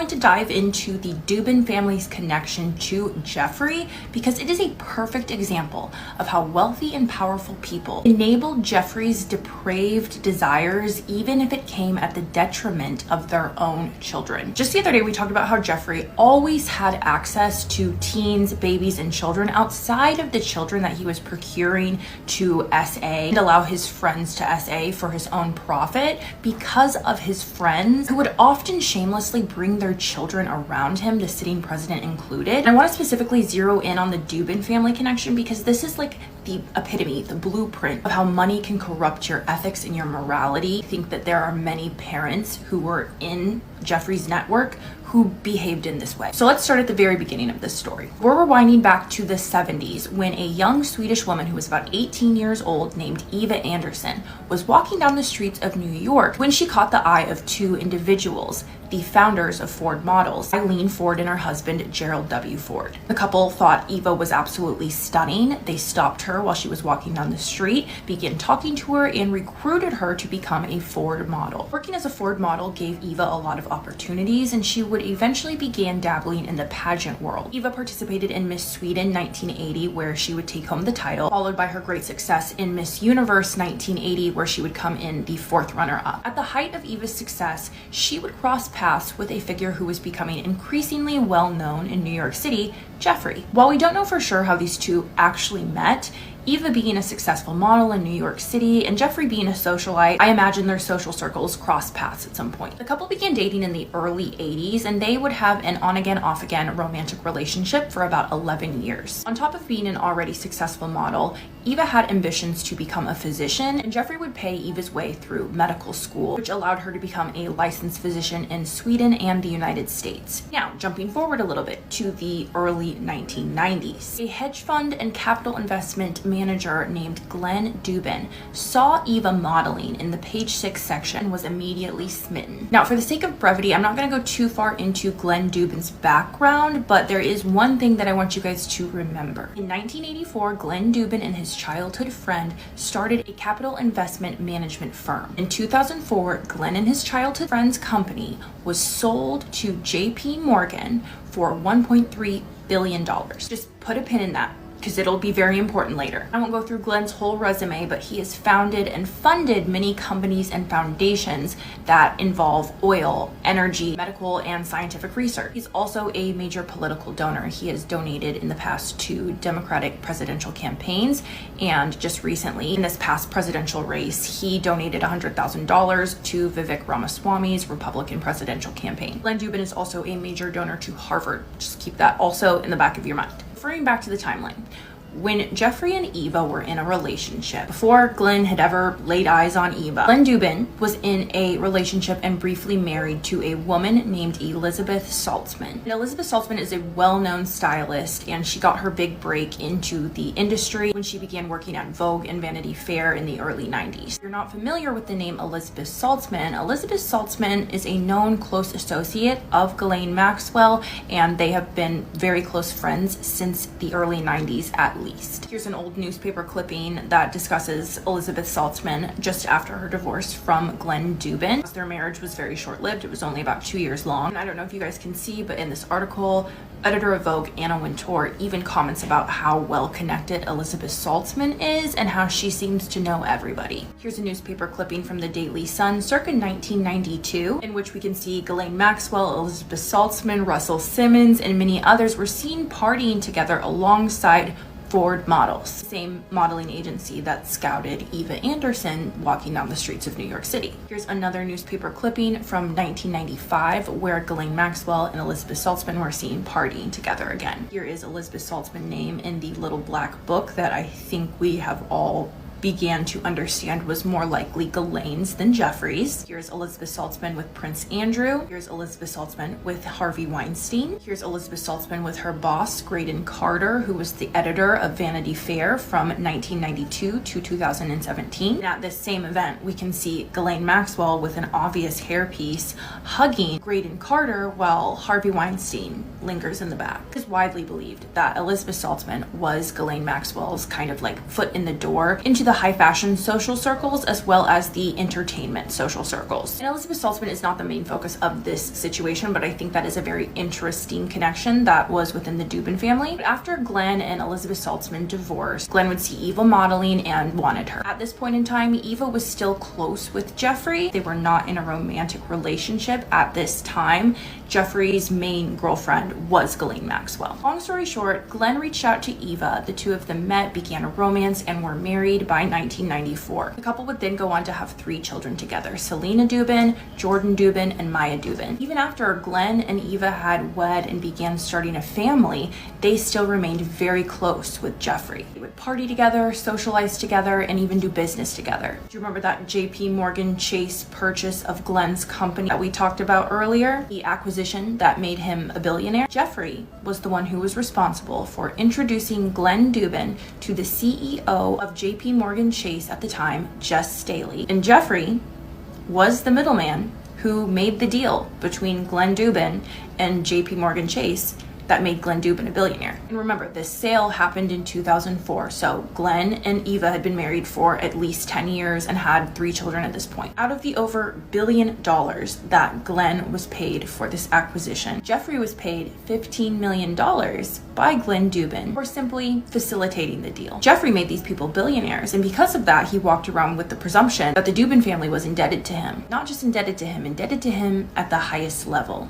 I'm going to dive into the Dubin family's connection to Jeffrey because it is a perfect example of how wealthy and powerful people enabled Jeffrey's depraved desires, even if it came at the detriment of their own children. Just the other day, we talked about how Jeffrey always had access to teens, babies, and children outside of the children that he was procuring to SA and allow his friends to SA for his own profit because of his friends who would often shamelessly bring their children around him, the sitting president included. And I want to specifically zero in on the Dubin family connection because this is like the epitome, the blueprint of how money can corrupt your ethics and your morality. I think that there are many parents who were in Jeffrey's network who behaved in this way. So let's start at the very beginning of this story. We're rewinding back to the 70s when a young Swedish woman who was about 18 years old named Eva Anderson was walking down the streets of New York when she caught the eye of two individuals, the founders of Ford Models, Eileen Ford and her husband, Gerald W. Ford. The couple thought Eva was absolutely stunning. They stopped her while she was walking down the street, began talking to her, and recruited her to become a Ford model. Working as a Ford model gave Eva a lot of opportunities, and she would eventually begin dabbling in the pageant world. Eva participated in Miss Sweden 1980, where she would take home the title, followed by her great success in Miss Universe 1980, where she would come in the fourth runner-up. At the height of Eva's success, she would cross paths with a figure who was becoming increasingly well-known in New York City, Jeffrey. While we don't know for sure how these two actually met, Eva being a successful model in New York City and Jeffrey being a socialite, I imagine their social circles crossed paths at some point. The couple began dating in the early 80s and they would have an on-again, off-again romantic relationship for about 11 years. On top of being an already successful model, Eva had ambitions to become a physician, and Jeffrey would pay Eva's way through medical school, which allowed her to become a licensed physician in Sweden and the United States. Now, jumping forward a little bit to the early 1990s, a hedge fund and capital investment manager named Glenn Dubin saw Eva modeling in the page 6 section and was immediately smitten. Now, for the sake of brevity, I'm not going to go too far into Glenn Dubin's background, but there is one thing that I want you guys to remember. In 1984, Glenn Dubin and his childhood friend started a capital investment management firm. In 2004, Glenn and his childhood friend's company was sold to JP Morgan for $1.3 billion. Just put a pin in that, because it'll be very important later. I won't go through Glenn's whole resume, but he has founded and funded many companies and foundations that involve oil, energy, medical, and scientific research. He's also a major political donor. He has donated in the past to Democratic presidential campaigns, and just recently, in this past presidential race, he donated $100,000 to Vivek Ramaswamy's Republican presidential campaign. Glenn Dubin is also a major donor to Harvard. Just keep that also in the back of your mind. Referring back to the timeline, when Jeffrey and Eva were in a relationship, before Glenn had ever laid eyes on Eva, Glenn Dubin was in a relationship and briefly married to a woman named Elizabeth Saltzman. And Elizabeth Saltzman is a well-known stylist, and she got her big break into the industry when she began working at Vogue and Vanity Fair in the early 90s. If you're not familiar with the name Elizabeth Saltzman is a known close associate of Ghislaine Maxwell, and they have been very close friends since the early 90s at least. Here's an old newspaper clipping that discusses Elizabeth Saltzman just after her divorce from Glenn Dubin. Their marriage was very short-lived. It was only about 2 years long. I don't know if you guys can see, but in this article, editor of Vogue, Anna Wintour, even comments about how well-connected Elizabeth Saltzman is and how she seems to know everybody. Here's a newspaper clipping from the Daily Sun circa 1992, in which we can see Ghislaine Maxwell, Elizabeth Saltzman, Russell Simmons, and many others were seen partying together alongside Ford Models, the same modeling agency that scouted Eva Anderson walking down the streets of New York City. Here's another newspaper clipping from 1995 where Ghislaine Maxwell and Elizabeth Saltzman were seen partying together again. Here is Elizabeth Saltzman's name in the little black book that I think we have all began to understand was more likely Ghislaine's than Jeffrey's. Here's Elizabeth Saltzman with Prince Andrew. Here's Elizabeth Saltzman with Harvey Weinstein. Here's Elizabeth Saltzman with her boss, Graydon Carter, who was the editor of Vanity Fair from 1992 to 2017. And at this same event, we can see Ghislaine Maxwell with an obvious hairpiece hugging Graydon Carter while Harvey Weinstein lingers in the back. It is widely believed that Elizabeth Saltzman was Ghislaine Maxwell's kind of like foot in the door into the high fashion social circles as well as the entertainment social circles. And Elizabeth Saltzman is not the main focus of this situation, but I think that is a very interesting connection that was within the Dubin family. But after Glenn and Elizabeth Saltzman divorced, Glenn would see Eva modeling and wanted her. At this point in time, Eva was still close with Jeffrey. They were not in a romantic relationship at this time. Jeffrey's main girlfriend was Ghislaine Maxwell. Long story short, Glenn reached out to Eva. The two of them met, began a romance, and were married by 1994. The couple would then go on to have 3 children together: Selena Dubin, Jordan Dubin, and Maya Dubin. Even after Glenn and Eva had wed and began starting a family, they still remained very close with Jeffrey. They would party together, socialize together, and even do business together. Do you remember that JP Morgan Chase purchase of Glenn's company that we talked about earlier? The acquisition that made him a billionaire? Jeffrey was the one who was responsible for introducing Glenn Dubin to the CEO of JP Morgan Chase at the time, Jess Staley. And Jeffrey was the middleman who made the deal between Glenn Dubin and JP Morgan Chase that made Glenn Dubin a billionaire. And remember, this sale happened in 2004, so Glenn and Eva had been married for at least 10 years and had 3 children at this point. Out of the over $1 billion that Glenn was paid for this acquisition, Jeffrey was paid $15 million by Glenn Dubin for simply facilitating the deal. Jeffrey made these people billionaires, and because of that, he walked around with the presumption that the Dubin family was indebted to him. Not just indebted to him at the highest level,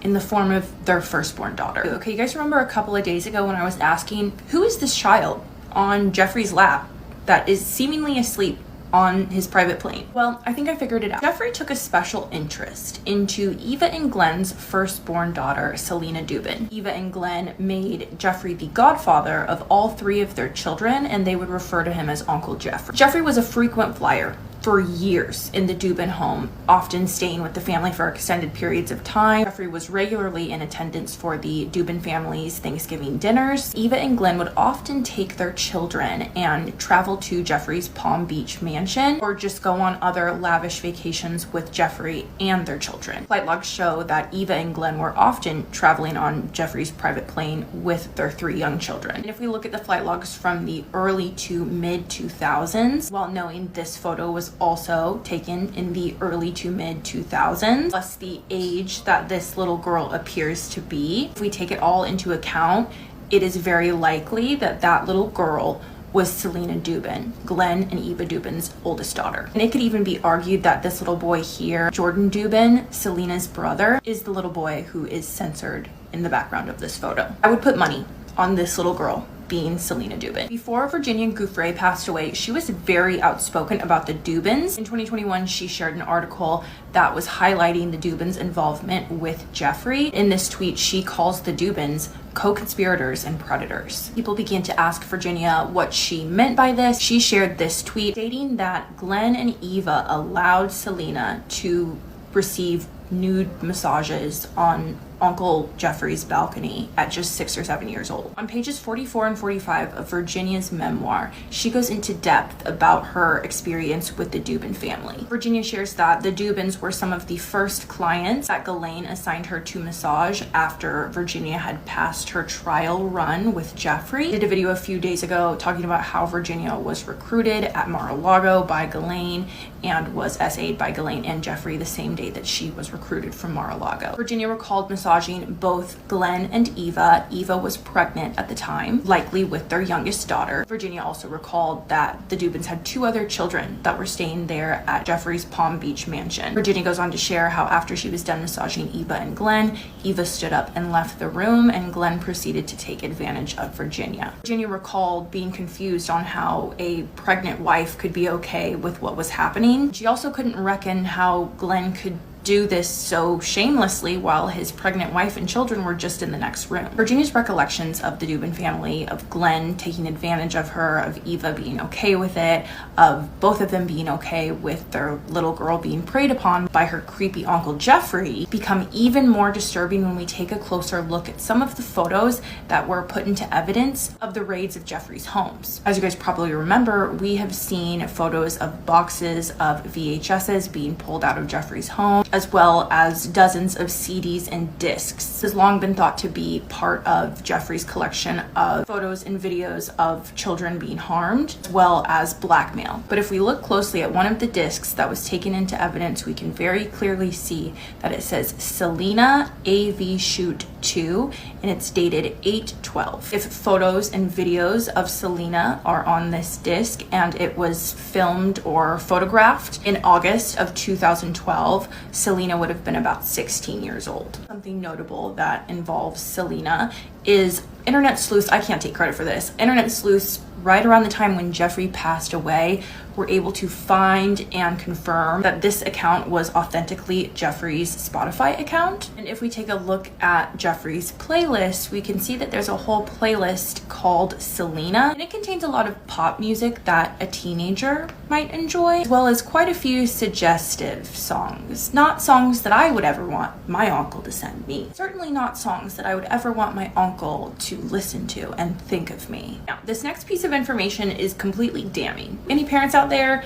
in the form of their firstborn daughter. Okay, you guys remember a couple of days ago when I was asking, who is this child on Jeffrey's lap that is seemingly asleep on his private plane? Well, I think I figured it out. Jeffrey took a special interest into Eva and Glenn's firstborn daughter, Selena Dubin. Eva and Glenn made Jeffrey the godfather of all 3 of their children, and they would refer to him as Uncle Jeffrey. Jeffrey was a frequent flyer for years in the Dubin home, often staying with the family for extended periods of time. Jeffrey was regularly in attendance for the Dubin family's Thanksgiving dinners. Eva and Glenn would often take their children and travel to Jeffrey's Palm Beach mansion, or just go on other lavish vacations with Jeffrey and their children. Flight logs show that Eva and Glenn were often traveling on Jeffrey's private plane with their 3 young children. And if we look at the flight logs from the early to mid 2000s, while knowing this photo was also taken in the early to mid 2000s, plus the age that this little girl appears to be, if we take it all into account, it is very likely that that little girl was Selena Dubin, Glenn and Eva Dubin's oldest daughter. And it could even be argued that this little boy here, Jordan Dubin, Selena's brother, is the little boy who is censored in the background of this photo. I would put money on this little girl being Selena Dubin. Before Virginia Giuffre passed away, she was very outspoken about the Dubins. In 2021, she shared an article that was highlighting the Dubins' involvement with Jeffrey. In this tweet, she calls the Dubins co-conspirators and predators. People began to ask Virginia what she meant by this. She shared this tweet stating that Glenn and Eva allowed Selena to receive nude massages on Uncle Jeffrey's balcony at just 6 or 7 years old. On pages 44 and 45 of Virginia's memoir, she goes into depth about her experience with the Dubin family. Virginia shares that the Dubins were some of the first clients that Ghislaine assigned her to massage after Virginia had passed her trial run with Jeffrey. I did a video a few days ago talking about how Virginia was recruited at Mar-a-Lago by Ghislaine and was SA'd by Ghislaine and Jeffrey the same day that she was recruited from Mar-a-Lago. Virginia recalled massaging both Glenn and Eva. Eva was pregnant at the time, likely with their youngest daughter. Virginia also recalled that the Dubins had 2 other children that were staying there at Jeffrey's Palm Beach mansion. Virginia goes on to share how after she was done massaging Eva and Glenn, Eva stood up and left the room, and Glenn proceeded to take advantage of Virginia. Virginia recalled being confused on how a pregnant wife could be okay with what was happening. She also couldn't reckon how Glenn could do this so shamelessly while his pregnant wife and children were just in the next room. Virginia's recollections of the Dubin family, of Glenn taking advantage of her, of Eva being okay with it, of both of them being okay with their little girl being preyed upon by her creepy Uncle Jeffrey, become even more disturbing when we take a closer look at some of the photos that were put into evidence of the raids of Jeffrey's homes. As you guys probably remember, we have seen photos of boxes of VHSs being pulled out of Jeffrey's home, as well as dozens of CDs and discs. This has long been thought to be part of Jeffrey's collection of photos and videos of children being harmed, as well as blackmail. But if we look closely at one of the discs that was taken into evidence, we can very clearly see that it says Selena AV Shoot 2, and it's dated 8/12. If photos and videos of Selena are on this disc and it was filmed or photographed in August of 2012, Selena would have been about 16 years old. Something notable that involves Selena is internet sleuths, I can't take credit for this, internet sleuths right around the time when Jeffrey passed away were able to find and confirm that this account was authentically Jeffrey's Spotify account. And if we take a look at Jeffrey's playlist, we can see that there's a whole playlist called Selena, and it contains a lot of pop music that a teenager might enjoy, as well as quite a few suggestive songs. Not songs that I would ever want my uncle to send me. Certainly not songs that I would ever want my uncle to listen to and think of me. Now, this next piece of information is completely damning. Any parents out there,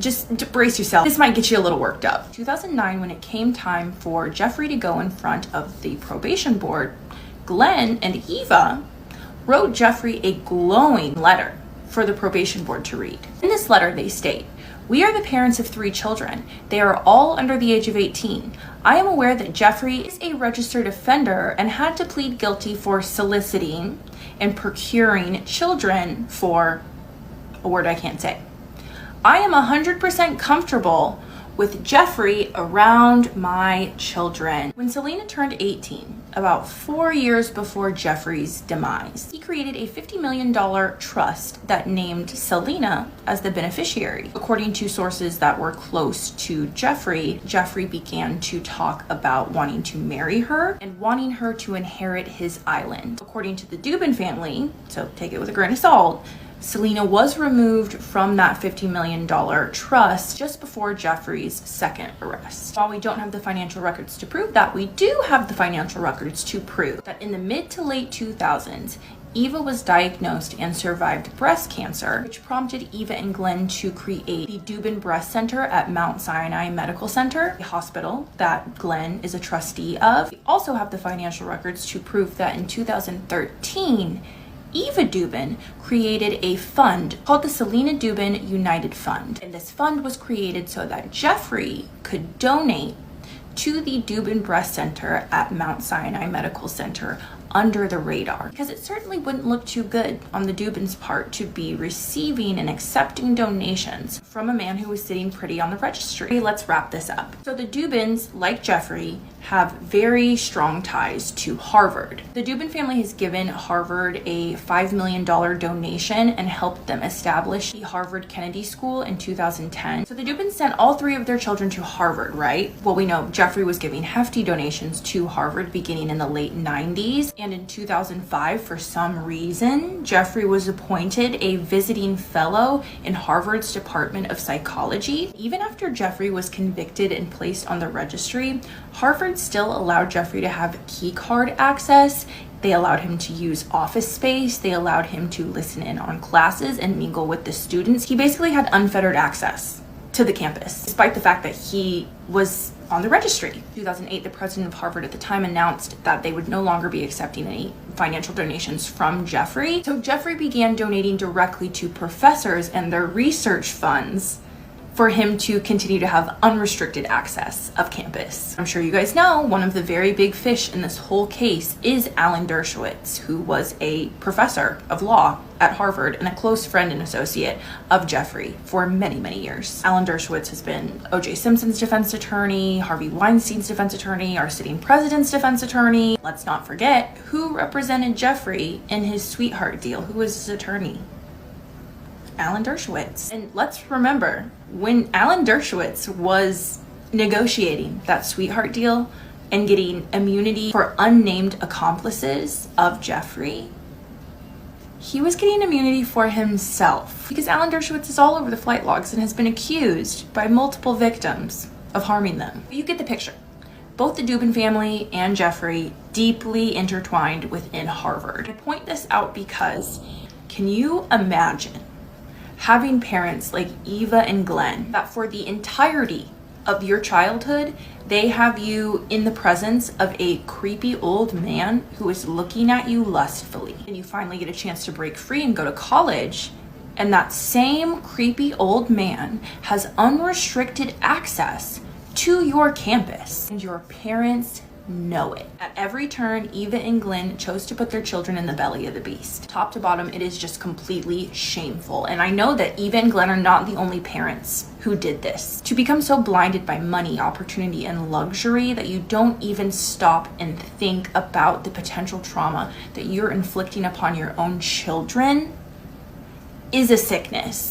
just brace yourself. This might get you a little worked up. 2009, when it came time for Jeffrey to go in front of the probation board, Glenn and Eva wrote Jeffrey a glowing letter for the probation board to read. In this letter, they state, "We are the parents of 3 children. They are all under the age of 18. I am aware that Jeffrey is a registered offender and had to plead guilty for soliciting and procuring children for a word I can't say. I am 100% comfortable with Jeffrey around my children." When Selena turned 18, about 4 years before Jeffrey's demise, he created a $50 million trust that named Selena as the beneficiary. According to sources that were close to Jeffrey, Jeffrey began to talk about wanting to marry her and wanting her to inherit his island. According to the Dubin family, so take it with a grain of salt, Selena was removed from that $50 million trust just before Jeffrey's second arrest. While we don't have the financial records to prove that, we do have the financial records to prove that in the mid to late 2000s, Eva was diagnosed and survived breast cancer, which prompted Eva and Glenn to create the Dubin Breast Center at Mount Sinai Medical Center, a hospital that Glenn is a trustee of. We also have the financial records to prove that in 2013, Eva Dubin created a fund called the Selena Dubin United Fund. And this fund was created so that Jeffrey could donate to the Dubin Breast Center at Mount Sinai Medical Center under the radar, because it certainly wouldn't look too good on the Dubin's part to be receiving and accepting donations from a man who was sitting pretty on the registry. Let's wrap this up. So the Dubins, like Jeffrey, have very strong ties to Harvard. The Dubin family has given Harvard a $5 million donation and helped them establish the Harvard Kennedy School in 2010. So the Dubins sent all 3 of their children to Harvard, right? Well, we know Jeffrey was giving hefty donations to Harvard beginning in the late 90s. And in 2005, for some reason, Jeffrey was appointed a visiting fellow in Harvard's Department of Psychology. Even after Jeffrey was convicted and placed on the registry, Harvard still allowed Jeffrey to have key card access. They allowed him to use office space. They allowed him to listen in on classes and mingle with the students. He basically had unfettered access to the campus, despite the fact that he was on the registry. In 2008, the president of Harvard at the time announced that they would no longer be accepting any financial donations from Jeffrey. So Jeffrey began donating directly to professors and their research funds for him to continue to have unrestricted access of campus. I'm sure you guys know one of the very big fish in this whole case is Alan Dershowitz, who was a professor of law at Harvard and a close friend and associate of Jeffrey for many, many years. Alan Dershowitz has been O.J. Simpson's defense attorney, Harvey Weinstein's defense attorney, our sitting president's defense attorney. Let's not forget who represented Jeffrey in his sweetheart deal. Who was his attorney? Alan Dershowitz. And let's remember, when Alan Dershowitz was negotiating that sweetheart deal and getting immunity for unnamed accomplices of Jeffrey, he was getting immunity for himself, because Alan Dershowitz is all over the flight logs and has been accused by multiple victims of harming them. You get the picture. Both the Dubin family and Jeffrey deeply intertwined within Harvard. I point this out because, can you imagine having parents like Eva and Glenn that for the entirety of your childhood, they have you in the presence of a creepy old man who is looking at you lustfully. And you finally get a chance to break free and go to college, and that same creepy old man has unrestricted access to your campus, and your parents know it. At every turn, Eva and Glenn chose to put their children in the belly of the beast. Top to bottom, it is just completely shameful. And I know that Eva and Glenn are not the only parents who did this. To become so blinded by money, opportunity, and luxury that you don't even stop and think about the potential trauma that you're inflicting upon your own children is a sickness.